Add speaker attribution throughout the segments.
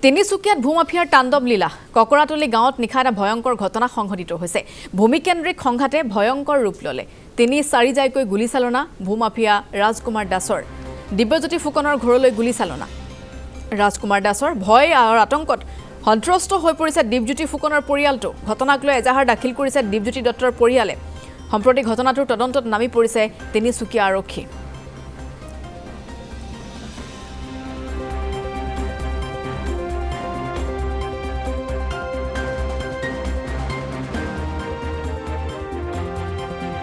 Speaker 1: তিনিচুকীয়াত ভূমাফিয়াৰ তাণ্ডৱ লীলা ককৰাতলি গাঁৱত নিশা এটা ভয়ংকৰ ঘটনা সংঘটিত হৈছে ভূমিকেন্দ্ৰিক সংঘাতে ভয়ংকৰ ৰূপ ললে ৩-৪ জাইকৈ গুলীচালনা ভূমাফিয়া ৰাজকুমাৰ দাসৰ দিব্যজ্যোতি ফুকনৰ ঘৰলৈ গুলীচালনা ৰাজকুমাৰ দাসৰ ভয় আৰু আতংকত সন্ত্ৰস্ত হৈ পৰিছে দিব্যজ্যোতি ফুকনৰ পৰিয়ালটো ঘটনাক লৈ এজাহাৰ দাখিল কৰিছে দিব্যজ্যোতি দত্তৰ পৰিয়ালে সম্প্ৰতি ঘটনাটোৰ তদন্তত নামি পৰিছে তিনিচুকীয়া আৰক্ষী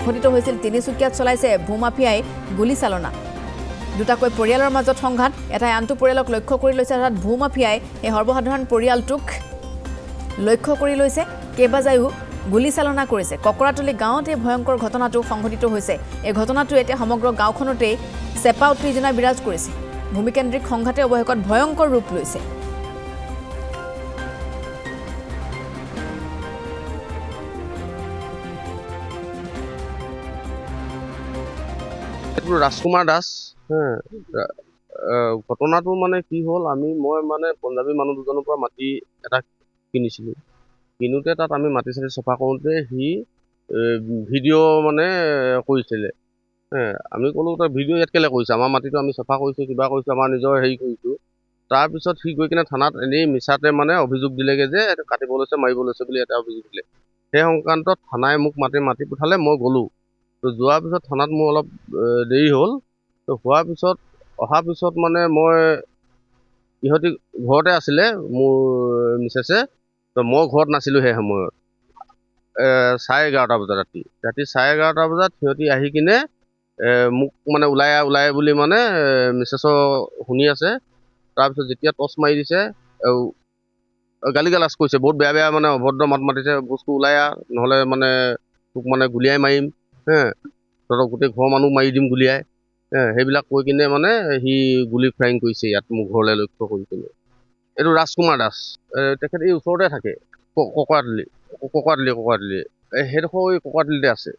Speaker 1: ঘটিত হৈছিল তিনিচুকীয়াত চলাইছে ভূমাফিয়াই গুলীচালনা দুটাকৈ পৰিয়ালৰ মাজত সংঘাত এটাই আনটো পৰিয়ালক লক্ষ্য কৰি লৈছে অৰ্থাৎ ভূমাফিয়াই এই সৰ্বসাধাৰণ পৰিয়ালটোক লক্ষ্য কৰি লৈছে কেইবাজায়ো গুলীচালনা কৰিছে ককৰাতলি গাঁৱত এই ভয়ংকৰ ঘটনাটো সংঘটিত হৈছে এই ঘটনাটো এতিয়া সমগ্ৰ গাঁওখনতে চেপা উত্তেজনা বিৰাজ কৰিছে ভূমিকেন্দ্ৰিক সংঘাতে অৱশেষত ভয়ংকৰ ৰূপ লৈছে
Speaker 2: ৰাজকুমাৰ দাস ঘটনাটো মানে কি হ'ল মই মানে পঞ্জাবী মানুহ দুজনৰ পৰা মাটি এটা কিনিছিলোঁ কিনোতে তাত আমি মাটি চাটি চফা কৰোঁতে সি ভিডিঅ' মানে কৰিছিলে আমি ক'লোঁ তই ভিডিঅ' ইয়াত কেলৈ কৰিছে আমাৰ মাটিটো আমি চফা কৰিছোঁ কিবা কৰিছোঁ আমাৰ নিজৰ হেৰি কৰিছোঁ তাৰপিছত সি গৈ কিনে থানাত এনেই মিছাতে মানে অভিযোগ দিলেগৈ যে কাটিব লৈছে মাৰিব লৈছে বুলি এটা অভিযোগ দিলে সেই সংক্ৰান্তত থানাই মোক মাতি পঠালে মই গ'লোঁ তো যোৱাৰ পিছত থানাত মোৰ অলপ দেৰি হ'ল তো অহাৰ পিছত মানে মই ইহঁতি ঘৰতে আছিলে মোৰ মিছেছে তো মই ঘৰত নাছিলোঁ সেই সময়ত 11:30 বজাত ৰাতি 11:30 বজাত সিহঁতি আহি কিনে মোক মানে ওলাই বুলি মানে মিছেছৰ শুনি আছে তাৰপিছত যেতিয়া টৰ্চ মাৰি দিছে গালি গালাজ কৰিছে বহুত বেয়া মানে অভদ্ৰ মাত মাতিছে বস্তু ওলাই নহ'লে মানে তোক মানে গুলিয়াই মাৰিম তহঁতক গোটেই ঘৰৰ মানুহ মাৰি দিম গুলিয়াই সেইবিলাক কৈ কিনে মানে সি গুলি ফায়াৰিং কৰিছে ইয়াত মোৰ ঘৰলৈ লক্ষ্য কৰি কিনে এইটো ৰাজকুমাৰ দাস তেখেত এই ওচৰতে থাকে ককৰাতলি সেইডোখৰ এই ককৰাতলিতে আছে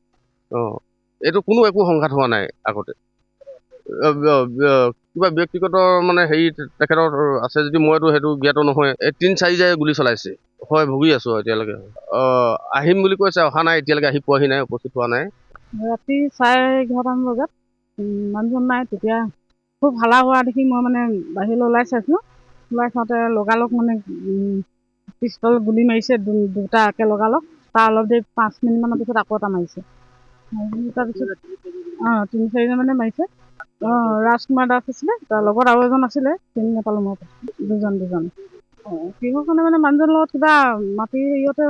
Speaker 2: এইটো একো সংঘাত হোৱা নাই আগতে কিবা ব্যক্তিগত মানে হেৰি তেখেতৰ আছে যদি মইতো সেইটো জ্ঞাত নহয় ৩-৪ জাই গুলি চলাইছে হয় ভুগি আছোঁ এতিয়ালৈকে আহিম বুলি কৈছে অহা নাই এতিয়ালৈকে আহি পোৱাহি নাই উপস্থিত হোৱা নাই
Speaker 3: ৰাতি 11:30 বজাত মানুহজন নাই তেতিয়া খুব হালা হোৱা দেখি মই মানে বাহিৰলৈ ওলাই চাওঁতে লগালগ মানে পিষ্টল গুলি মাৰিছে দুটা লগালগ তাৰ অলপ দেৰি 5 মিনিটমানৰ পিছত আকৌ এটা মাৰিছে তাৰপিছত 3-4জন মানে মাৰিছে ৰাজকুমাৰ দাস আছিলে তাৰ লগত আৰু এজন আছিলে চিনি নাপালোঁ মই দুজন কিহৰ কাৰণে মানে মানুহজনৰ লগত কিবা মাটি হেৰিয়তে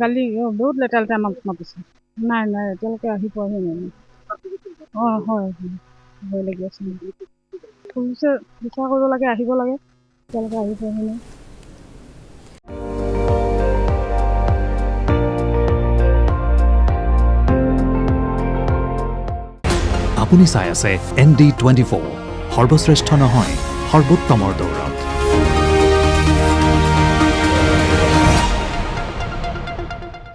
Speaker 3: গালি বহুত লেতেৰা মাতিছে নাই এতিয়ালৈকে আহি পোৱাহি নাই হয় ভয় লাগি আছে পুলিচে বিচাৰ কৰিব লাগে আহিব লাগে এতিয়ালৈকে আহি পোৱাহি নাই
Speaker 4: আপুনি চাই আছে ND24 সৰ্বশ্ৰেষ্ঠ নহয় সৰ্বোত্তমৰ দৌৰ